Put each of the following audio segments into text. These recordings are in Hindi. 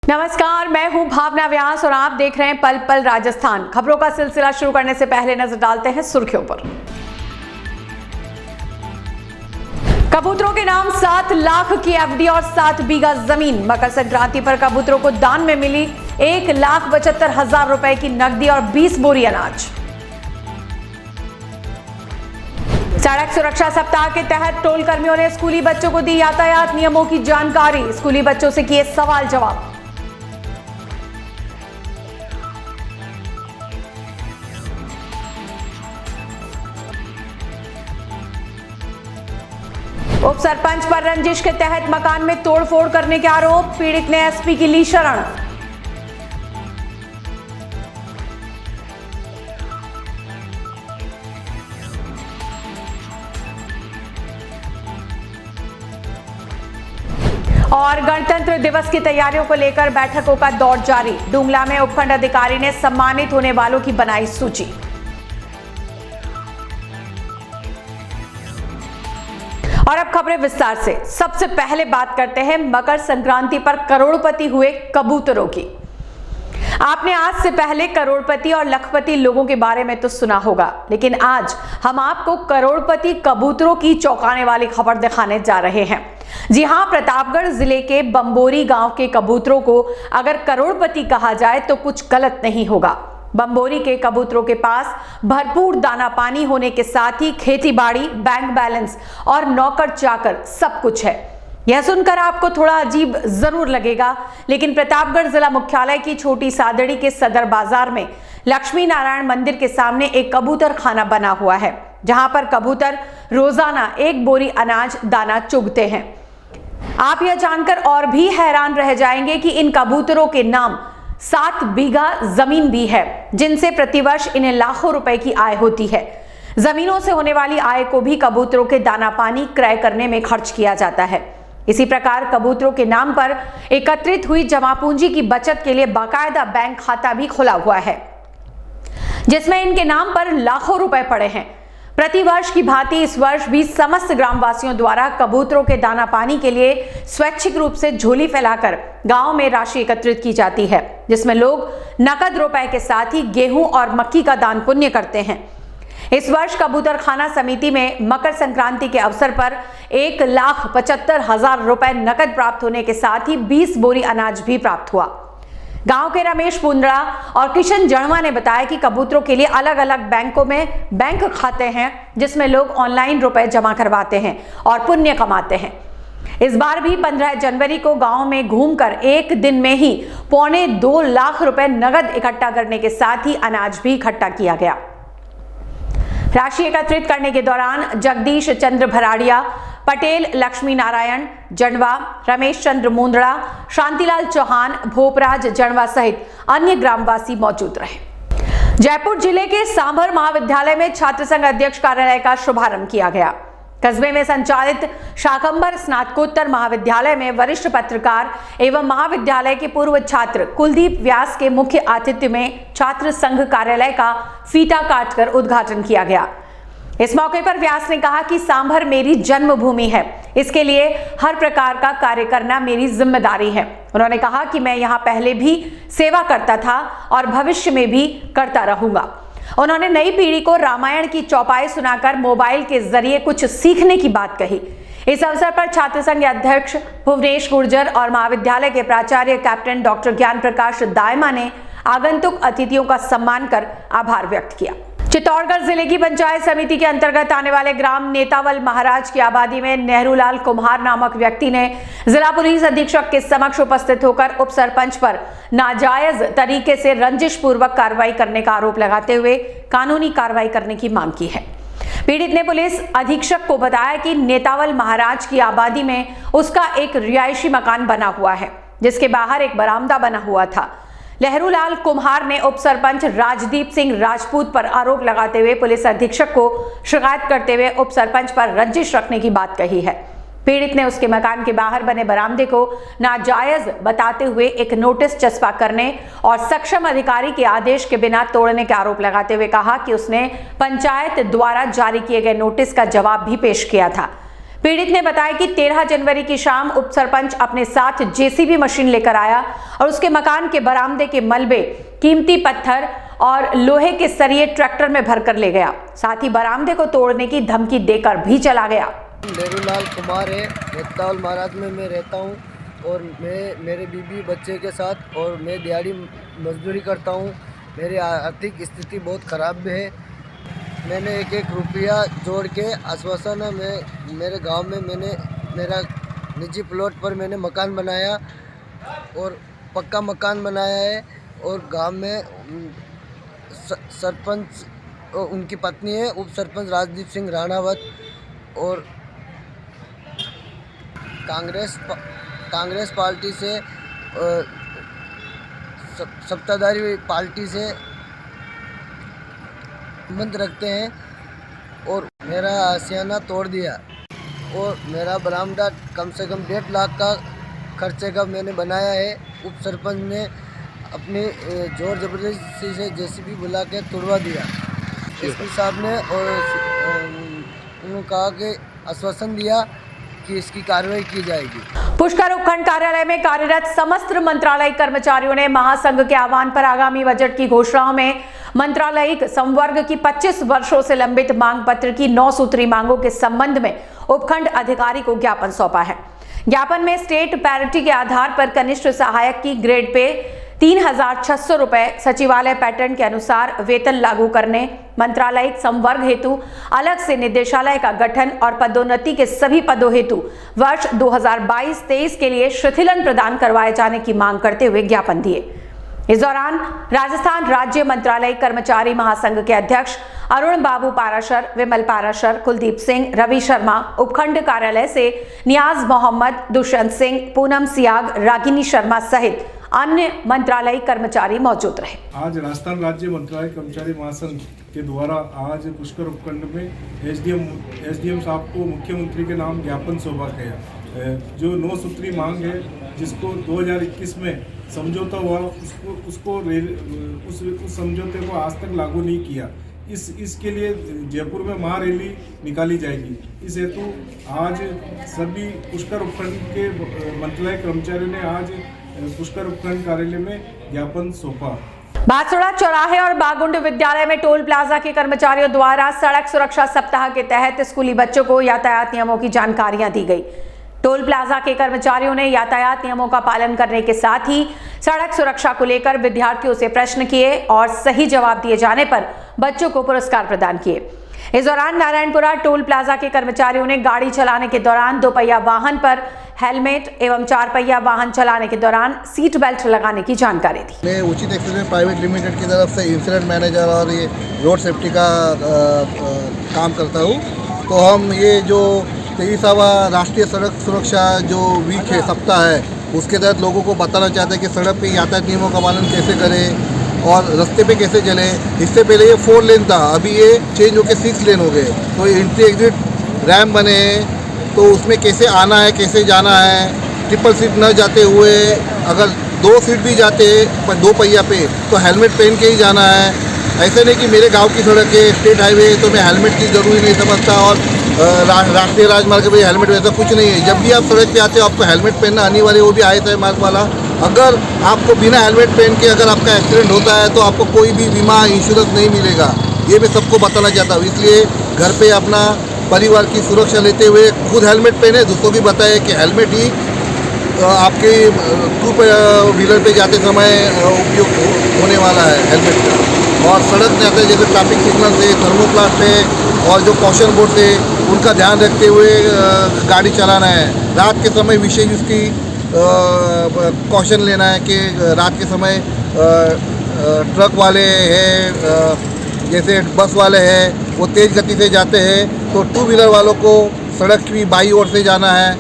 नमस्कार, मैं हूं भावना व्यास और आप देख रहे हैं पल पल राजस्थान। खबरों का सिलसिला शुरू करने से पहले नजर डालते हैं सुर्खियों पर। कबूतरों के नाम 7 लाख की एफडी और 7 बीघा जमीन। मकर संक्रांति पर कबूतरों को दान में मिली 1,75,000 रुपए की नकदी और 20 बोरी अनाज। सड़क सुरक्षा सप्ताह के तहत टोल कर्मियों ने स्कूली बच्चों को दी यातायात नियमों की जानकारी। स्कूली बच्चों से किए सवाल जवाब। उप सरपंच पर रंजिश के तहत मकान में तोड़फोड़ करने के आरोप। पीड़ित ने एसपी की ली शरण। और गणतंत्र दिवस की तैयारियों को लेकर बैठकों का दौर जारी। डुंगला में उपखंड अधिकारी ने सम्मानित होने वालों की बनाई सूची। और अब खबरें विस्तार से। सबसे पहले बात करते हैं मकर संक्रांति पर करोड़पति हुए कबूतरों की। आपने आज से पहले करोड़पति और लखपति लोगों के बारे में तो सुना होगा, लेकिन आज हम आपको करोड़पति कबूतरों की चौंकाने वाली खबर दिखाने जा रहे हैं। जी हां, प्रतापगढ़ जिले के बंबोरी गांव के कबूतरों को अगर करोड़पति कहा जाए तो कुछ गलत नहीं होगा। बंबोरी के कबूतरों के पास भरपूर दाना पानी होने के साथ ही खेती बाड़ी, बैंक बैलेंस और नौकर चाकर सब कुछ है। यह सुनकर आपको थोड़ा अजीब जरूर लगेगा, लेकिन प्रतापगढ़ जिला मुख्यालय की छोटी सादड़ी के सदर बाजार में लक्ष्मी नारायण मंदिर के सामने एक कबूतर खाना बना हुआ है, जहां पर कबूतर रोजाना 1 बोरी अनाज दाना चुगते हैं। आप यह जानकर और भी हैरान रह जाएंगे कि इन कबूतरों के नाम 7 बीघा जमीन भी है, जिनसे प्रतिवर्ष इन्हें लाखों रुपए की आय होती है। जमीनों से होने वाली आय को भी कबूतरों के दाना पानी क्रय करने में खर्च किया जाता है। इसी प्रकार कबूतरों के नाम पर एकत्रित हुई जमा पूंजी की बचत के लिए बाकायदा बैंक खाता भी खुला हुआ है, जिसमें इनके नाम पर लाखों रुपए पड़े हैं। प्रतिवर्ष की भांति इस वर्ष भी समस्त ग्रामवासियों द्वारा कबूतरों के दाना पानी के लिए स्वैच्छिक रूप से झोली फैलाकर गांव में राशि एकत्रित की जाती है, जिसमें लोग नकद रुपए के साथ ही गेहूं और मक्की का दान पुण्य करते हैं। इस वर्ष कबूतर खाना समिति में मकर संक्रांति के अवसर पर 1,75,000 रुपए नकद प्राप्त होने के साथ ही 20 बोरी अनाज भी प्राप्त हुआ। गांव के रमेश पुंदड़ा और किशन जड़वा ने बताया कि कबूतरों के लिए अलग अलग बैंकों में बैंक खाते हैं, जिसमें लोग ऑनलाइन रुपए जमा करवाते हैं और पुण्य कमाते हैं। इस बार भी 15 जनवरी को गांव में घूमकर एक दिन में ही 1.25 लाख रुपए नगद इकट्ठा करने के साथ ही अनाज भी इकट्ठा किया गया। राशि एकत्रित करने के दौरान जगदीश चंद्र भराड़िया, पटेल लक्ष्मी नारायण जड़वा, रमेश चंद्र मुंदड़ा, शांतिलाल चौहान, भोपराज जड़वा सहित अन्य ग्रामवासी मौजूद रहे। जयपुर जिले के सांभर महाविद्यालय में छात्र संघ अध्यक्ष कार्यालय का शुभारंभ किया गया। कस्बे में संचालित शाकंभर स्नातकोत्तर महाविद्यालय में वरिष्ठ पत्रकार एवं महाविद्यालय के पूर्व छात्र कुलदीप व्यास के मुख्य आतिथ्य में छात्र संघ कार्यालय का फीता काटकर उद्घाटन किया गया। इस मौके पर व्यास ने कहा कि सांभर मेरी जन्मभूमि है, इसके लिए हर प्रकार का कार्य करना मेरी जिम्मेदारी है। उन्होंने कहा कि मैं यहाँ पहले भी सेवा करता था और भविष्य में भी करता रहूंगा। उन्होंने नई पीढ़ी को रामायण की चौपाई सुनाकर मोबाइल के जरिए कुछ सीखने की बात कही। इस अवसर पर छात्र संघ अध्यक्ष भुवनेश गुर्जर और महाविद्यालय के प्राचार्य कैप्टन डॉक्टर ज्ञान प्रकाश दायमा ने आगंतुक अतिथियों का सम्मान कर आभार व्यक्त किया। चित्तौड़गढ़ जिले की पंचायत समिति के अंतर्गत आने वाले ग्राम नेतावल महाराज की आबादी में नेहरूलाल कुम्हार नामक व्यक्ति ने जिला पुलिस अधीक्षक के समक्ष उपस्थित होकर उप सरपंच पर नाजायज तरीके से रंजिश पूर्वक कार्रवाई करने का आरोप लगाते हुए कानूनी कार्रवाई करने की मांग की है। पीड़ित ने पुलिस अधीक्षक को बताया कि नेतावल महाराज की आबादी में उसका एक रिहायशी मकान बना हुआ है, जिसके बाहर एक बरामदा बना हुआ था। लहरूलाल कुम्हार ने उप सरपंच राजदीप सिंह राजपूत पर आरोप लगाते हुए पुलिस अधीक्षक को शिकायत करते हुए उप सरपंच पर रंजिश रखने की बात कही है। पीड़ित ने उसके मकान के बाहर बने बरामदे को नाजायज बताते हुए एक नोटिस चस्पा करने और सक्षम अधिकारी के आदेश के बिना तोड़ने के आरोप लगाते हुए कहा कि उसने पंचायत द्वारा जारी किए गए नोटिस का जवाब भी पेश किया था। पीड़ित ने बताया कि 13 जनवरी की शाम उप सरपंच अपने साथ जेसीबी मशीन लेकर आया और उसके मकान के बरामदे के मलबे, कीमती पत्थर और लोहे के सरिये ट्रैक्टर में भरकर ले गया। साथ ही बरामदे को तोड़ने की धमकी देकर भी चला गया। नेरूलाल कुमार है, नेतावल महाराज में मैं रहता हूँ और मैं मेरे बीबी बच्चे के साथ और मैं दिहाड़ी मजदूरी करता हूँ। मेरी आर्थिक स्थिति बहुत ख़राब है। मैंने एक रुपया जोड़ के आश्वासन में मेरे गांव में मैंने मेरा निजी प्लॉट पर मैंने मकान बनाया और पक्का मकान बनाया है। और गांव में सरपंच उनकी पत्नी है, उप सरपंच राजदीप सिंह राणावत और कांग्रेस पार्टी से सत्ताधारी पार्टी से संबंध रखते हैं और मेरा आशियाना तोड़ दिया और मेरा बरामदा कम से कम 1.5 लाख का खर्चे का मैंने बनाया है। उप सरपंच ने अपनी जोर जबरदस्ती से जेसीबी बुला के तोड़वा दिया। एसपी साहब ने और उन्होंने कहा कि आश्वासन दिया कि इसकी कार्रवाई की जाएगी। पुष्कर उपखंड कार्यालय में कार्यरत समस्त मंत्रालय कर्मचारियों ने महासंघ के आह्वान पर आगामी बजट की घोषणाओं में मंत्रालयिक संवर्ग की 25 वर्षों से लंबित मांग पत्र की 9 सूत्री मांगों के संबंध में उपखंड अधिकारी को ज्ञापन सौंपा है। ज्ञापन में स्टेट पैरिटी के आधार पर कनिष्ठ सहायक की ग्रेड पे 3,600 रुपए, सचिवालय पैटर्न के अनुसार वेतन लागू करने, मंत्रालयिक संवर्ग हेतु अलग से निदेशालय का गठन और पदोन्नति के सभी पदों हेतु वर्ष 2022-23 के लिए शिथिलन प्रदान करवाए जाने की मांग करते हुए ज्ञापन दिए। इस दौरान राजस्थान राज्य मंत्रालय कर्मचारी महासंघ के अध्यक्ष अरुण बाबू पाराशर, विमल पाराशर, कुलदीप सिंह, रवि शर्मा, उपखंड कार्यालय से नियाज मोहम्मद, दुष्यंत सिंह, पूनम सियाग, रागिनी शर्मा सहित अन्य मंत्रालय कर्मचारी मौजूद रहे। आज राजस्थान राज्य मंत्रालय कर्मचारी महासंघ के द्वारा आज पुष्कर उपखंड में एसडीएम साहब को मुख्यमंत्री के नाम ज्ञापन सौंपा गया। जो 9 सूत्री मांग है जिसको 2021 में समझौता हुआ उसको उस समझौते को आज तक लागू नहीं किया। इसके लिए जयपुर में महारैली निकाली जाएगी। इस हेतु आज सभी पुष्कर उपखंड के मंत्रालय कर्मचारियों ने आज पुष्कर उपखंड कार्यालय में ज्ञापन सौंपा। बांसुड़ा चौराहे और बागुंड विद्यालय में टोल प्लाजा के कर्मचारियों द्वारा सड़क सुरक्षा सप्ताह के तहत स्कूली बच्चों को यातायात नियमों की जानकारियां दी गई। टोल प्लाजा के कर्मचारियों ने यातायात नियमों का पालन करने के साथ ही सड़क सुरक्षा को लेकर विद्यार्थियों से प्रश्न किए और सही जवाब दिए जाने पर बच्चों को पुरस्कार प्रदान किए। इस दौरान नारायणपुरा टोल प्लाजा के कर्मचारियों ने गाड़ी चलाने के दौरान 2 पहिया वाहन पर हेलमेट एवं 4 पहिया वाहन चलाने के दौरान सीट बेल्ट लगाने की जानकारी दी। मैं उचित एक्सप्रेस प्राइवेट लिमिटेड की तरफ से इंसिडेंट मैनेजर और ये रोड सेफ्टी का काम करता हूँ। तो हम ये जो 23वां राष्ट्रीय सड़क सुरक्षा जो वीक है, सप्ताह है, उसके तहत लोगों को बताना चाहते हैं कि सड़क पे यातायात नियमों का पालन कैसे करें और रास्ते पे कैसे चले। इससे पहले ये 4 लेन था, अभी ये चेंज होकर 6 लेन हो गए। तो एंट्री एग्जिट रैम्प बने हैं, तो उसमें कैसे आना है, कैसे जाना है। ट्रिपल सीट न जाते हुए अगर 2 सीट भी जाते पर 2 पहिया पे तो हेलमेट पहन के ही जाना है। ऐसे नहीं कि मेरे गांव की सड़क है, स्टेट हाईवे है, तो मैं हेलमेट की ज़रूरी नहीं समझता और राष्ट्रीय राजमार्ग पे हेलमेट वैसा कुछ नहीं है। जब भी आप सड़क पे आते हो आपको हेलमेट पहनना अनिवार्य, वो भी आईएसआई मार्क वाला। अगर आपको बिना हेलमेट पहन के अगर आपका एक्सीडेंट होता है तो आपको कोई भी बीमा इंश्योरेंस नहीं मिलेगा। ये मैं सबको बताना चाहता हूँ। इसलिए घर पे अपना परिवार की सुरक्षा लेते हुए खुद हेलमेट पहने, दूसरों को बताए कि हेलमेट ही आपके 2 व्हीलर पे जाते समय उपयोग होने वाला है हेलमेट का। और सड़क जाते हैं जैसे ट्रैफिक सिग्नल से, थर्मोप्लास्ट है और जो कॉशन बोर्ड थे उनका ध्यान रखते हुए गाड़ी चलाना है। रात के समय विशेष इसकी कॉशन लेना है कि रात के समय ट्रक वाले हैं, जैसे बस वाले हैं, वो तेज़ गति से जाते हैं, तो 2 व्हीलर वालों को सड़क की बाई ओर से जाना है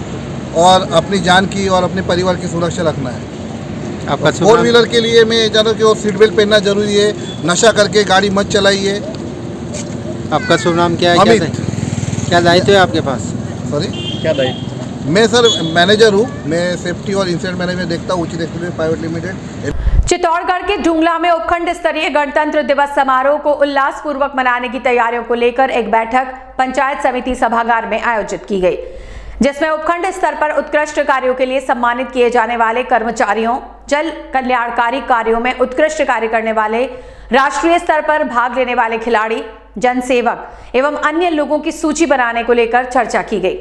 और अपनी जान की और अपने परिवार की सुरक्षा रखना है। आपका 4 व्हीलर के लिए मैं जानता हूँ कि वो सीट बेल्ट पहनना जरूरी है। नशा करके गाड़ी मत चलाइए। आपका शुभ नाम क्या है? अमित। क्या दायित्व है आपके पास? सॉरी, क्या दायित्व? मैं सर मैनेजर हूँ। मैं सेफ्टी और इंसिडेंट मैनेजमेंट देखता हूँ उचित एक्सप्रेस प्राइवेट लिमिटेड। चित्तौड़गढ़ के ढूंगला में उपखंड स्तरीय गणतंत्र दिवस समारोह को उल्लासपूर्वक मनाने की तैयारियों को लेकर एक बैठक पंचायत समिति सभागार में आयोजित की गई। जिसमें उपखंड स्तर पर उत्कृष्ट कार्यों के लिए सम्मानित किए जाने वाले कर्मचारियों, जल कल्याणकारी कार्यों में उत्कृष्ट कार्य करने वाले, राष्ट्रीय स्तर पर भाग लेने वाले खिलाड़ी, जनसेवक एवं अन्य लोगों की सूची बनाने को लेकर चर्चा की गई।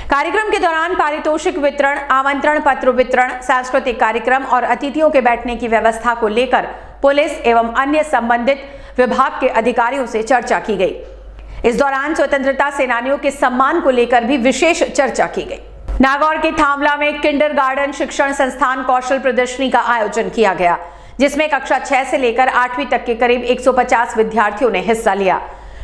कार्यक्रम के दौरान पारितोषिक वितरण, आमंत्रण पत्र वितरण, सांस्कृतिक कार्यक्रम और अतिथियों के बैठने की व्यवस्था को लेकर पुलिस एवं अन्य संबंधित विभाग के अधिकारियों से चर्चा की गई। इस दौरान स्वतंत्रता सेनानियों के सम्मान को लेकर भी विशेष चर्चा की गई। नागौर के थावला में किंडरगार्टन शिक्षण संस्थान कौशल प्रदर्शनी का आयोजन किया गया, जिसमें कक्षा 6 से लेकर 8वीं तक के करीब 150 विद्यार्थियों ने हिस्सा लिया।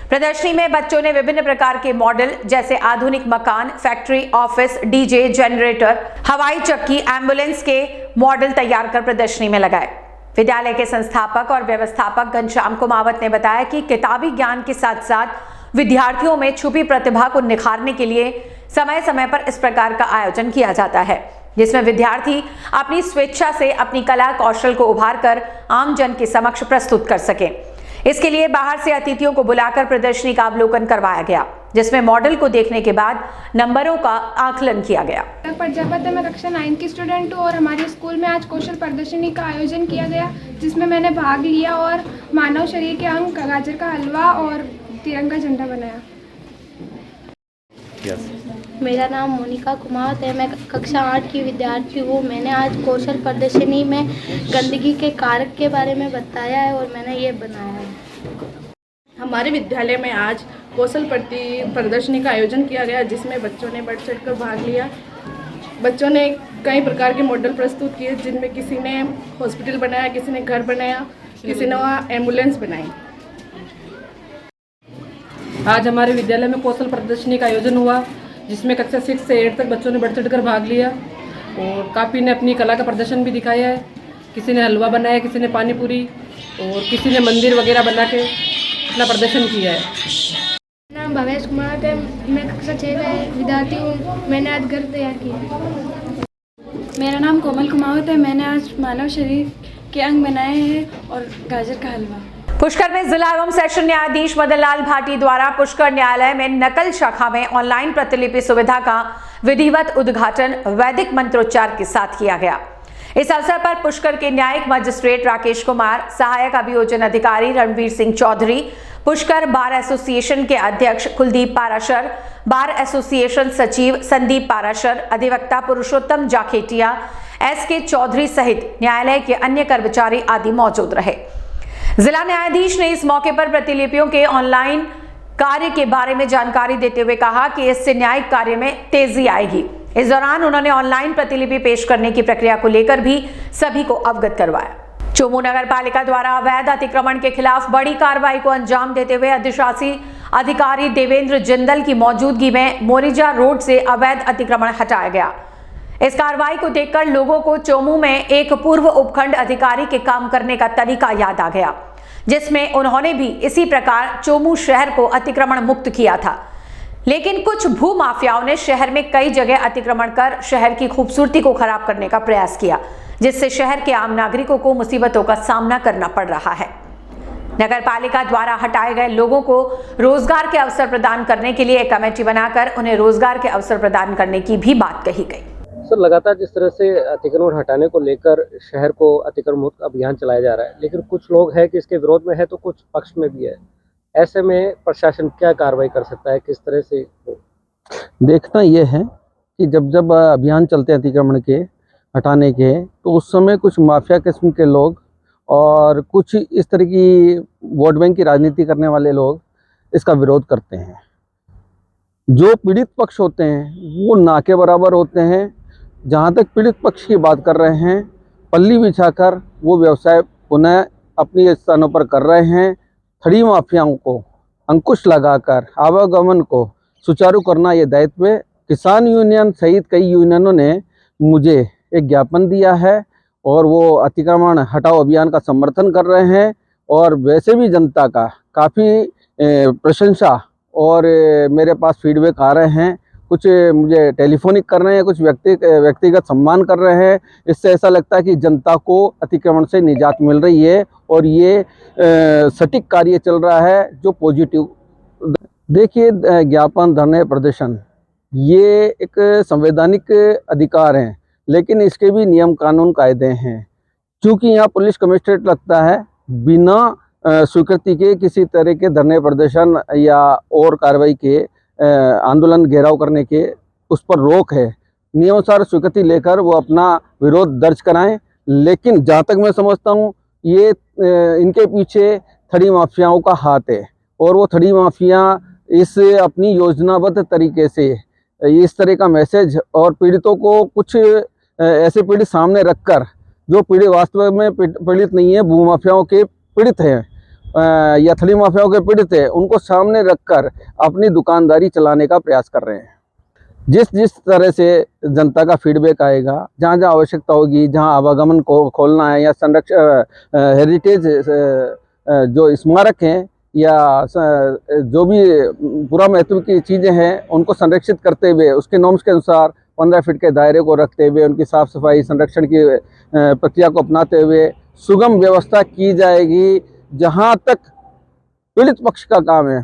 प्रदर्शनी में बच्चों ने विभिन्न प्रकार के मॉडल जैसे आधुनिक मकान, फैक्ट्री, ऑफिस, डीजे, जनरेटर, हवाई चक्की, एम्बुलेंस के मॉडल तैयार कर प्रदर्शनी में लगाए। विद्यालय के संस्थापक और व्यवस्थापक घनश्याम कुमावत ने बताया कि किताबी ज्ञान के साथ साथ विद्यार्थियों में छुपी प्रतिभा को निखारने के लिए समय समय पर इस प्रकार का आयोजन किया जाता है, जिसमें विद्यार्थी अपनी स्वेच्छा से अपनी कला कौशल को उभार कर आम जन के समक्ष प्रस्तुत कर सकें। इसके लिए बाहर से अतिथियों को बुलाकर प्रदर्शनी का अवलोकन करवाया गया, जिसमें मॉडल को देखने के बाद नंबरों का आकलन किया गया। प्रजापति में कक्षा 9 की स्टूडेंट हूँ और हमारे स्कूल में आज कौशल प्रदर्शनी का आयोजन किया गया, जिसमें मैंने भाग लिया और मानव शरीर के अंग, गाजर का हलवा और तिरंगा झंडा बनाया। मेरा नाम मोनिका कुमावत है। मैं कक्षा 8 की विद्यार्थी हूँ। मैंने आज कौशल प्रदर्शनी में गंदगी के कारक के बारे में बताया है और मैंने ये बनाया है। हमारे विद्यालय में आज कौशल प्रदर्शनी का आयोजन किया गया, जिसमें बच्चों ने बढ़ चढ़कर भाग लिया। बच्चों ने कई प्रकार के मॉडल प्रस्तुत किए, जिनमें किसी ने हॉस्पिटल बनाया, किसी ने घर बनाया, किसी ने एम्बुलेंस बनाई। आज हमारे विद्यालय में कौशल प्रदर्शनी का आयोजन हुआ, जिसमें कक्षा 6 से 8 तक बच्चों ने बढ़ चढ़कर भाग लिया और काफ़ी ने अपनी कला का प्रदर्शन भी दिखाया है। किसी ने हलवा बनाया, किसी ने पानी पूरी और किसी ने मंदिर वगैरह बना के अपना प्रदर्शन किया है। मेरा नाम भवेश कुमार है। मैं कक्षा 6 का विद्यार्थी हूँ। मैंने आज घर तैयार किया। मेरा नाम कोमल कुमावत है। मैंने आज मानव शरीर के अंग बनाए हैं और गाजर का हलवा। पुष्कर में जिला एवं सेशन न्यायाधीश मदन लाल भाटी द्वारा पुष्कर न्यायालय में नकल शाखा में ऑनलाइन प्रतिलिपि सुविधा का विधिवत उद्घाटन वैदिक मंत्रोच्चार के साथ किया गया। इस अवसर पर पुष्कर के न्यायिक मजिस्ट्रेट राकेश कुमार, सहायक अभियोजन अधिकारी रणवीर सिंह चौधरी, पुष्कर बार एसोसिएशन के अध्यक्ष कुलदीप पाराशर, बार एसोसिएशन सचिव संदीप पाराशर, अधिवक्ता पुरुषोत्तम जाखेटिया, SK चौधरी सहित न्यायालय के अन्य कर्मचारी आदि मौजूद रहे। जिला न्यायाधीश ने इस मौके पर प्रतिलिपियों के ऑनलाइन कार्य के बारे में जानकारी देते हुए कहा कि इससे न्यायिक कार्य में तेजी आएगी। इस दौरान उन्होंने ऑनलाइन प्रतिलिपि पेश करने की प्रक्रिया को लेकर भी सभी को अवगत करवाया। चोमू नगर पालिका द्वारा अवैध अतिक्रमण के खिलाफ बड़ी कार्रवाई को अंजाम देते हुए अधिशासी अधिकारी देवेंद्र जिंदल की मौजूदगी में मोरिजा रोड से अवैध अतिक्रमण हटाया गया। इस कार्रवाई को देखकर लोगों को चोमू में एक पूर्व उपखंड अधिकारी के काम करने का तरीका याद आ गया, जिसमें उन्होंने भी इसी प्रकार चोमू शहर को अतिक्रमण मुक्त किया था। लेकिन कुछ भू माफियाओं ने शहर में कई जगह अतिक्रमण कर शहर की खूबसूरती को खराब करने का प्रयास किया, जिससे शहर के आम नागरिकों को मुसीबतों का सामना करना पड़ रहा है। नगर पालिका द्वारा हटाए गए लोगों को रोजगार के अवसर प्रदान करने के लिए एक कमेटी बनाकर उन्हें रोजगार के अवसर प्रदान करने की भी बात कही गई। सर, लगातार जिस तरह से अतिक्रमण हटाने को लेकर शहर को अतिक्रमण मुक्त अभियान चलाया जा रहा है, लेकिन कुछ लोग हैं कि इसके विरोध में है तो कुछ पक्ष में भी है। ऐसे में प्रशासन क्या कार्रवाई कर सकता है, किस तरह से? देखना यह है कि जब अभियान चलते हैं अतिक्रमण के हटाने के, तो उस समय कुछ माफिया किस्म के लोग और कुछ इस तरह की वोट बैंक की राजनीति करने वाले लोग इसका विरोध करते हैं। जो पीड़ित पक्ष होते हैं वो ना के बराबर होते हैं। जहाँ तक पीड़ित पक्ष की बात कर रहे हैं, पल्ली बिछाकर वो व्यवसाय पुनः अपनी स्थानों पर कर रहे हैं। खड़ी माफियाओं को अंकुश लगाकर आवागमन को सुचारू करना ये दायित्व है। किसान यूनियन सहित कई यूनियनों ने मुझे एक ज्ञापन दिया है और वो अतिक्रमण हटाओ अभियान का समर्थन कर रहे हैं। और वैसे भी जनता का काफ़ी प्रशंसा और मेरे पास फीडबैक आ रहे हैं। कुछ मुझे टेलीफोनिक कर रहे हैं, कुछ व्यक्तिगत सम्मान कर रहे हैं। इससे ऐसा लगता है कि जनता को अतिक्रमण से निजात मिल रही है और ये सटीक कार्य चल रहा है जो पॉजिटिव। देखिए, ज्ञापन, धरने, प्रदर्शन ये एक संवैधानिक अधिकार है, लेकिन इसके भी नियम कानून कायदे हैं। क्योंकि यहाँ पुलिस कमिश्नरेट लगता है, बिना स्वीकृति के किसी तरह के धरने प्रदर्शन या और कार्रवाई के आंदोलन घेराव करने के उस पर रोक है। नियमानुसार स्वीकृति लेकर वो अपना विरोध दर्ज कराएं। लेकिन जहाँ तक मैं समझता हूँ ये इनके पीछे थड़ी माफियाओं का हाथ है, और वो थड़ी माफिया इस अपनी योजनाबद्ध तरीके से इस तरह का मैसेज और पीड़ितों को कुछ ऐसे पीड़ित सामने रखकर, जो पीड़ित वास्तव में पीड़ित नहीं है, भूमाफियाओं के पीड़ित हैं या थड़ी माफियाओं के पीड़ित है, उनको सामने रखकर अपनी दुकानदारी चलाने का प्रयास कर रहे हैं। जिस तरह से जनता का फीडबैक आएगा, जहाँ जहाँ आवश्यकता होगी, जहाँ आवागमन को खोलना है या संरक्षण हेरिटेज जो स्मारक हैं या जो भी पूरा महत्व की चीज़ें हैं उनको संरक्षित करते हुए उसके नॉर्म्स के अनुसार 15 फीट के दायरे को रखते हुए उनकी साफ़ सफाई संरक्षण की प्रक्रिया को अपनाते हुए सुगम व्यवस्था की जाएगी। जहाँ तक पीड़ित पक्ष का काम है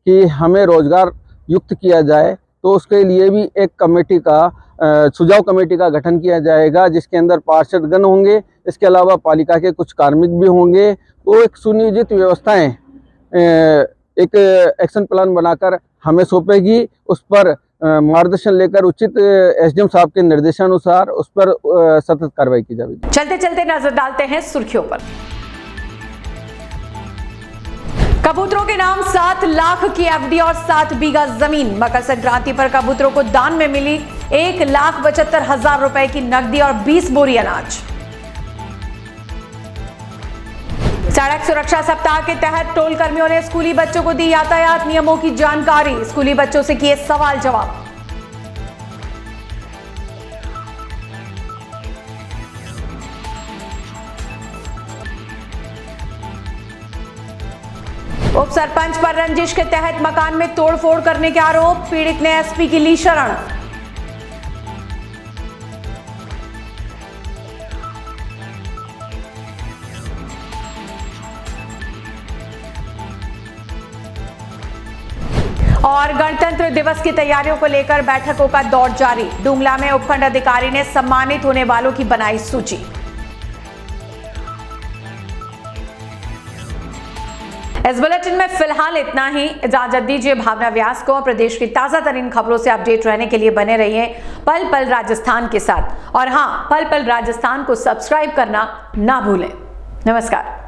कि हमें रोजगार युक्त किया जाए, तो उसके लिए भी एक कमेटी का सुझाव कमेटी का गठन किया जाएगा, जिसके अंदर पार्षदगण होंगे। इसके अलावा पालिका के कुछ कार्मिक भी होंगे। तो एक सुनियोजित व्यवस्थाएं एक एक्शन प्लान बनाकर हमें सौंपेगी, उस पर मार्गदर्शन लेकर उचित एसडीएम साहब के निर्देशानुसार उस पर सतत कार्रवाई की जाएगी। चलते चलते नजर डालते हैं सुर्खियों पर। कबूतरों के नाम 7 लाख की एफडी और 7 बीघा जमीन। मकर संक्रांति पर कबूतरों को दान में मिली 1,75,000 रुपए की नकदी और 20 बोरी अनाज। सड़क सुरक्षा सप्ताह के तहत टोल कर्मियों ने स्कूली बच्चों को दी यातायात नियमों की जानकारी। स्कूली बच्चों से किए सवाल जवाब। उप सरपंच पर रंजिश के तहत मकान में तोड़फोड़ करने के आरोप। पीड़ित ने एसपी की ली शरण। और गणतंत्र दिवस की तैयारियों को लेकर बैठकों का दौर जारी। डुंगला में उपखंड अधिकारी ने सम्मानित होने वालों की बनाई सूची। इस बुलेटिन में फिलहाल इतना ही। इजाजत दीजिए भावना व्यास को। प्रदेश की ताजा तरीन खबरों से अपडेट रहने के लिए बने रहिए पल पल राजस्थान के साथ। और हां, पल पल राजस्थान को सब्सक्राइब करना ना भूलें। नमस्कार।